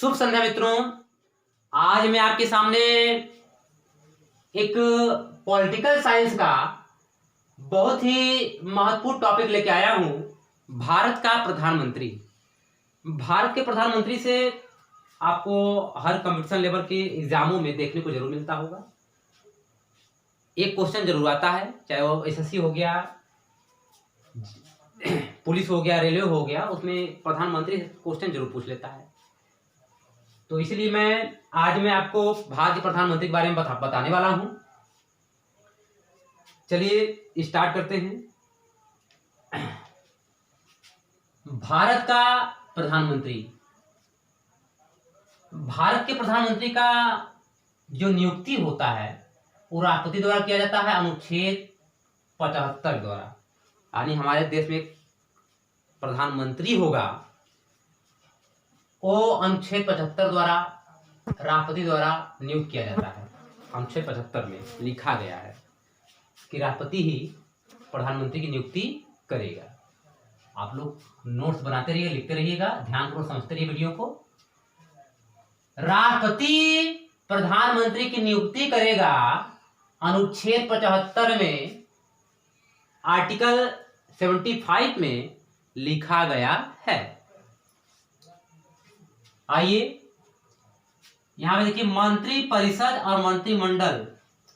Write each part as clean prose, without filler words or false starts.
शुभ संध्या मित्रों। आज मैं आपके सामने एक पॉलिटिकल साइंस का बहुत ही महत्वपूर्ण टॉपिक लेके आया हूं। भारत का प्रधानमंत्री। भारत के प्रधानमंत्री से आपको हर कंपटीशन लेवल के एग्जामों में देखने को जरूर मिलता होगा। एक क्वेश्चन जरूर आता है, चाहे वो एसएससी हो गया, पुलिस हो गया, रेलवे हो गया, उसमें प्रधानमंत्री क्वेश्चन जरूर पूछ लेता है। तो इसलिए आज मैं आपको भारत के प्रधानमंत्री के बारे में बताने वाला हूं। चलिए स्टार्ट करते हैं। भारत का प्रधानमंत्री। भारत के प्रधानमंत्री का जो नियुक्ति होता है वो राष्ट्रपति द्वारा किया जाता है, अनुच्छेद 75 द्वारा। यानी हमारे देश में प्रधानमंत्री होगा वो अनुच्छेद 75 द्वारा राष्ट्रपति द्वारा नियुक्त किया जाता है। अनुच्छेद 75 में लिखा गया है कि राष्ट्रपति ही प्रधानमंत्री की नियुक्ति करेगा। आप लोग नोट्स बनाते रहिए, लिखते रहिएगा, ध्यानपूर्वक समझते रहिए वीडियो को। राष्ट्रपति प्रधानमंत्री की नियुक्ति करेगा अनुच्छेद 75 में, आर्टिकल 75 में लिखा गया है। आइए यहां पे देखिए, मंत्री परिषद और मंत्रिमंडल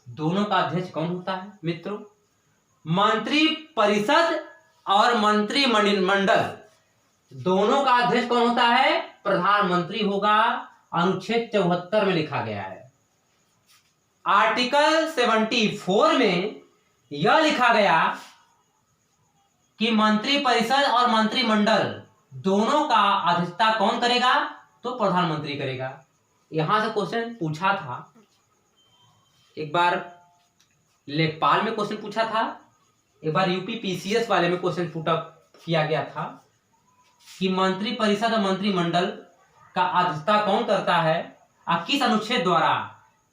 दोनों का अध्यक्ष कौन होता है मित्रों? मंत्री परिषद और मंत्रिमंडल दोनों का अध्यक्ष कौन होता है? प्रधानमंत्री होगा। अनुच्छेद 74 में लिखा गया है। आर्टिकल 74 में यह लिखा गया कि मंत्री परिषद और मंत्रिमंडल दोनों का अध्यक्षता कौन करेगा? तो प्रधानमंत्री करेगा। यहां से क्वेश्चन पूछा था, एक बार लेखपाल में क्वेश्चन पूछा था, एक बार यूपी पीसीएस वाले में क्वेश्चन पुट अप किया गया था कि मंत्री परिषद और मंत्रिमंडल का अध्यक्षता कौन करता है और किस अनुच्छेद द्वारा?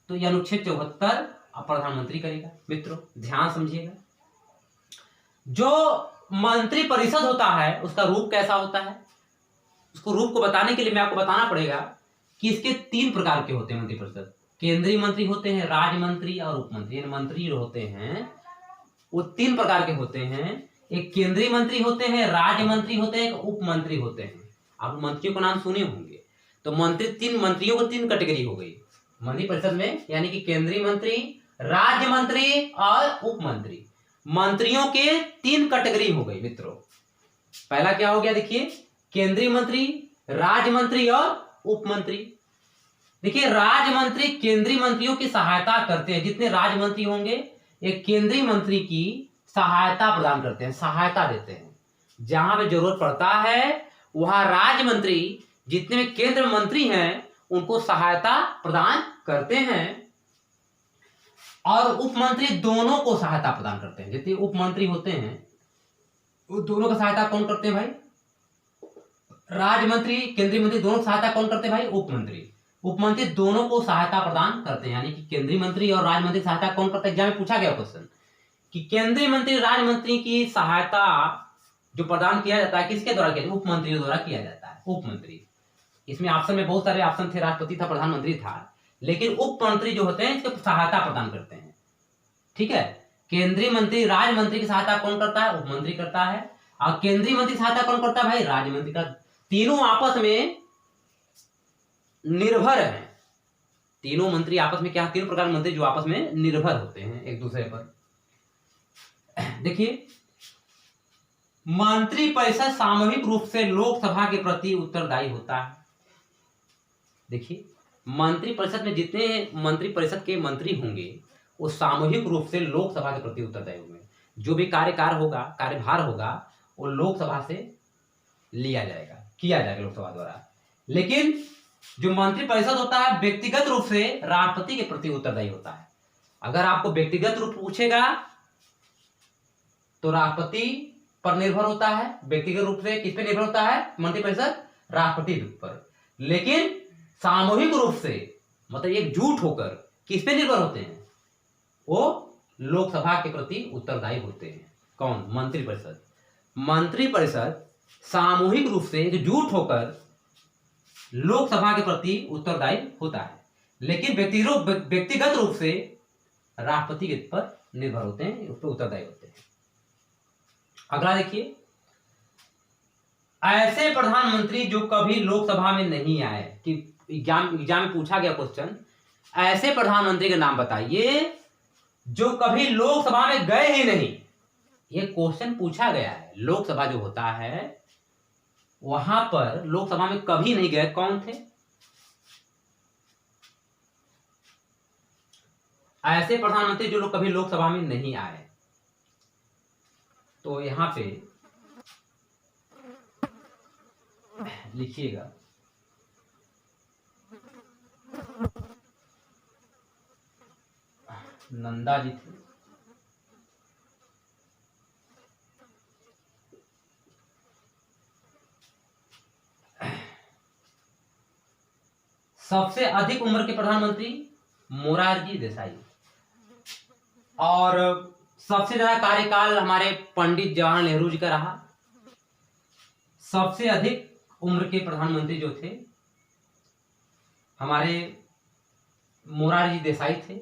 तो यह अनुच्छेद 74 प्रधानमंत्री करेगा। मित्रों ध्यान समझिएगा। जो मंत्री परिषद होता है उसका रूप कैसा होता है? उसको रूप को बताने के लिए मैं आपको बताना पड़ेगा कि इसके 3 प्रकार के होते हैं मंत्री परिषद। केंद्रीय मंत्री होते हैं, राज्य मंत्री और उप मंत्री। मंत्री जो होते हैं वो 3 प्रकार के होते हैं। एक केंद्रीय मंत्री होते हैं, राज्य मंत्री होते हैं, एक उप मंत्री होते हैं। आप मंत्रियों का नाम सुने होंगे। तो मंत्री 3 मंत्रियों को 3 कैटेगरी हो गई मंत्री परिषद में, यानी कि केंद्रीय मंत्री, राज्य मंत्री और उप मंत्री। मंत्रियों के 3 कैटेगरी हो गई मित्रों। पहला क्या हो गया देखिए, केंद्रीय मंत्री, राज्य मंत्री और उप मंत्री। देखिए, राज्य मंत्री केंद्रीय मंत्रियों की सहायता करते हैं। जितने राज्य मंत्री होंगे एक केंद्रीय मंत्री की सहायता प्रदान करते हैं, सहायता देते हैं। जहां पे जरूरत पड़ता है वहां राज्य मंत्री जितने भी केंद्र मंत्री हैं उनको सहायता प्रदान करते हैं, और उप मंत्री दोनों को सहायता प्रदान करते हैं। जितने उप मंत्री होते हैं वो दोनों का सहायता कौन करते हैं भाई? राज्य मंत्री, केंद्रीय मंत्री दोनों की सहायता कौन करते हैं भाई? उप मंत्री। उप मंत्री दोनों को सहायता प्रदान करते हैं, यानी कि केंद्रीय मंत्री और राज्य मंत्री की सहायता कौन करते हैं? एग्जाम में पूछा गया क्वेश्चन कि केंद्रीय मंत्री, राज्य मंत्री की सहायता जो प्रदान किया जाता है किसके द्वारा किया जाता है? उप मंत्रियों द्वारा किया जाता है। उप मंत्री, इसमें ऑप्शन में बहुत सारे ऑप्शन थे, राष्ट्रपति था, प्रधानमंत्री था, लेकिन उप मंत्री जो होते हैं इसके सहायता प्रदान करते हैं। ठीक है, केंद्रीय मंत्री, राज्य मंत्री की सहायता कौन करता है? उप मंत्री करता है। और केंद्रीय मंत्री सहायता कौन करता है भाई? राज्य मंत्री का। तीनों आपस में निर्भर हैं। तीनों मंत्री आपस में क्या? 3 प्रकार के मंत्री जो आपस में निर्भर होते हैं एक दूसरे पर। देखिए, मंत्री परिषद सामूहिक रूप से लोकसभा के प्रति उत्तरदायी होता है। देखिए, मंत्री परिषद में जितने मंत्री परिषद के मंत्री होंगे वो सामूहिक रूप से लोकसभा के प्रति उत्तरदायी होंगे। जो भी कार्यभार होगा वो लोकसभा से लिया जाएगा, किया जाएगा लोकसभा द्वारा। लेकिन जो मंत्री परिषद होता है व्यक्तिगत रूप से राष्ट्रपति के प्रति उत्तरदायी होता है। अगर आपको व्यक्तिगत रूप पूछेगा तो राष्ट्रपति पर निर्भर होता है। व्यक्तिगत रूप से किस पे निर्भर होता है मंत्री परिषद? राष्ट्रपति पर। लेकिन सामूहिक रूप से मतलब एकजुट होकर किस पे निर्भर होते हैं? वो लोकसभा के प्रति उत्तरदायी होते हैं। कौन? मंत्री परिषद। मंत्री परिषद सामूहिक रूप से एकजुट होकर लोकसभा के प्रति उत्तरदायी होता है, लेकिन व्यक्तिगत रूप से राष्ट्रपति के पर निर्भर होते हैं, उस पर उत्तरदायी होते हैं। अगला देखिए, ऐसे प्रधानमंत्री जो कभी लोकसभा में नहीं आए, कि एग्जाम में पूछा गया क्वेश्चन, ऐसे प्रधानमंत्री का नाम बताइए जो कभी लोकसभा में गए ही नहीं। ये क्वेश्चन पूछा गया है, लोकसभा जो होता है वहां पर लोकसभा में कभी नहीं गए, कौन थे? ऐसे प्रधानमंत्री जो लोग कभी लोकसभा में नहीं आए। तो यहां पे लिखिएगा, नंदा जी थे, सबसे अधिक उम्र के प्रधानमंत्री मोरारजी देसाई, और सबसे ज्यादा कार्यकाल हमारे पंडित जवाहरलाल नेहरू जी का रहा। सबसे अधिक उम्र के प्रधानमंत्री जो थे हमारे मोरारजी देसाई थे,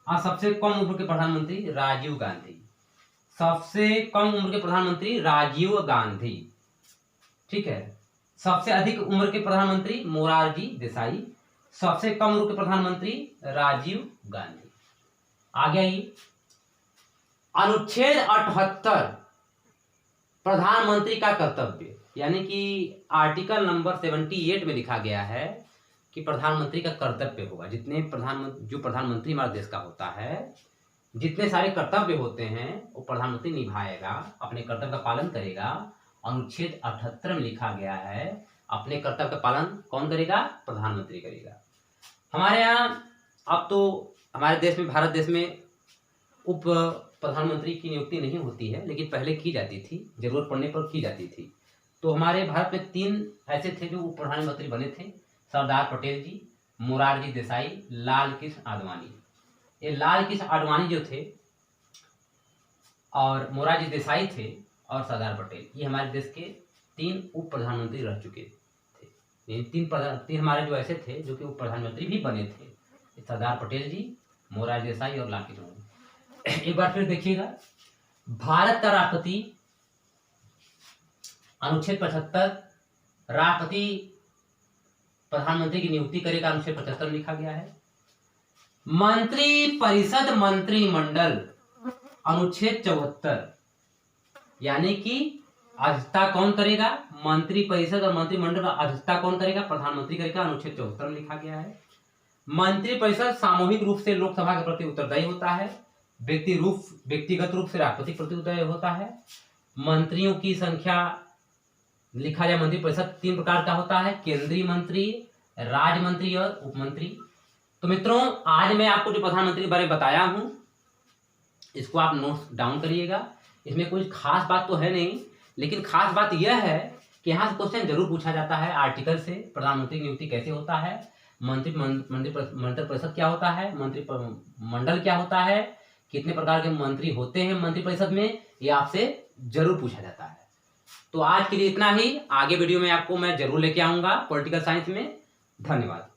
और सबसे कम उम्र के प्रधानमंत्री राजीव गांधी। सबसे कम उम्र के प्रधानमंत्री राजीव गांधी, ठीक है। सबसे अधिक उम्र के प्रधानमंत्री मोरारजी देसाई, सबसे कम उम्र के प्रधानमंत्री राजीव गांधी। आगे आइए, अनुच्छेद 78 प्रधानमंत्री का कर्तव्य, यानी कि आर्टिकल नंबर 78 में लिखा गया है कि प्रधानमंत्री का कर्तव्य होगा, जो प्रधानमंत्री हमारे देश का होता है, जितने सारे कर्तव्य होते हैं वो प्रधानमंत्री निभाएगा, अपने कर्तव्य का पालन करेगा। अनुच्छेद 78 में लिखा गया है अपने कर्तव्य का पालन कौन करेगा? प्रधानमंत्री करेगा। हमारे यहाँ अब तो हमारे देश में, भारत देश में उप प्रधानमंत्री की नियुक्ति नहीं होती है, लेकिन पहले की जाती थी, जरूरत पड़ने पर की जाती थी। तो हमारे भारत में 3 ऐसे थे जो उप प्रधानमंत्री बने थे, सरदार पटेल जी, मोरारजी देसाई, लाल कृष्ण आडवाणी। ये लाल कृष्ण आडवाणी जो थे और मोरारजी देसाई थे और सरदार पटेल, ये हमारे देश के 3 उप प्रधानमंत्री रह चुके थे। ये 3 हमारे जो ऐसे थे जो कि उप प्रधानमंत्री भी बने थे, सरदार पटेल जी, मोरारजी देसाई और लाल कृष्ण। एक बार फिर देखिएगा, भारत का राष्ट्रपति, अनुच्छेद 75 राष्ट्रपति प्रधानमंत्री की नियुक्ति करेगा, अनुच्छेद 75 में लिखा गया है। मंत्री परिषद मंत्रिमंडल, अनुच्छेद 74, यानी कि अध्यक्षता कौन करेगा? मंत्री परिषद और मंत्रिमंडल का अध्यक्षता कौन करेगा? प्रधानमंत्री करेगा, अनुच्छेद 74 में लिखा गया है। मंत्री परिषद सामूहिक रूप से लोकसभा के प्रति उत्तरदायी होता है, व्यक्तिगत रूप से राष्ट्रपति के प्रति उत्तरदायी होता है। मंत्रियों की संख्या लिखा जाए, मंत्री परिषद 3 प्रकार का होता है, केंद्रीय मंत्री, राज्य मंत्री और उप मंत्री। तो मित्रों, आज मैं आपको जो प्रधानमंत्री के बारे में बताया हूं, इसको आप नोट्स डाउन करिएगा। इसमें कोई खास बात तो है नहीं, लेकिन खास बात यह है कि यहाँ से क्वेश्चन जरूर पूछा जाता है आर्टिकल से, प्रधानमंत्री की नियुक्ति कैसे होता है, मंत्री परिषद क्या होता है, मंत्रिमंडल क्या होता है, कितने प्रकार के मंत्री होते हैं मंत्री परिषद में, ये आपसे जरूर पूछा जाता है। तो आज के लिए इतना ही, आगे वीडियो में आपको मैं जरूर लेके आऊंगा पॉलिटिकल साइंस में। धन्यवाद।